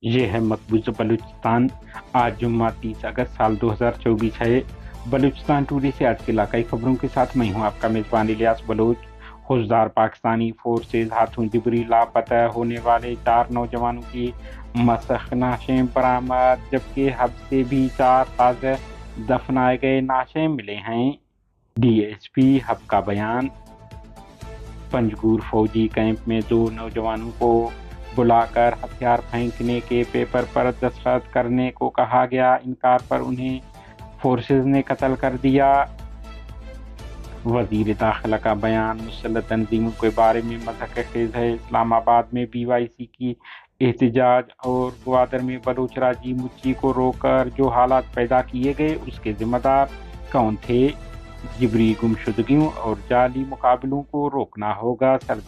یہ ہے مقبوضہ بلوچستان۔ آج جمعہ 30 اگست سال 2024 ہے۔ بلوچستان ٹوڈے سے آج کے علاقائی خبروں کے ساتھ میں ہوں آپ کا میزبان الیاس بلوچ۔ خوزدار پاکستانی فورسز ہاتھوں جبری لاپتہ ہونے والے 4 نوجوانوں کی مسخ نعشیں برآمد، جبکہ حب سے بھی 4 تازہ دفنائے گئے نعشیں ملے ہیں۔ ڈی ایس پی حب کا بیان۔ پنجگور فوجی کیمپ میں 2 نوجوانوں کو بلا کر ہتھیار پھینکنے کے پیپر پر دستخط کرنے کو کہا گیا، انکار پر انہیں فورسز نے قتل کر دیا۔ وزیر داخلہ کا بیان مسلح تنظیموں کے بارے میں مضحکہ خیز ہے۔ اسلام آباد میں بی وائی سی کی احتجاج اور گوادر میں بلوچ راجی مچی کو روک کر جو حالات پیدا کیے گئے اس کے ذمہ دار کون تھے؟ جبری گمشدگیوں اور جعلی مقابلوں کو روکنا ہوگا۔ سردار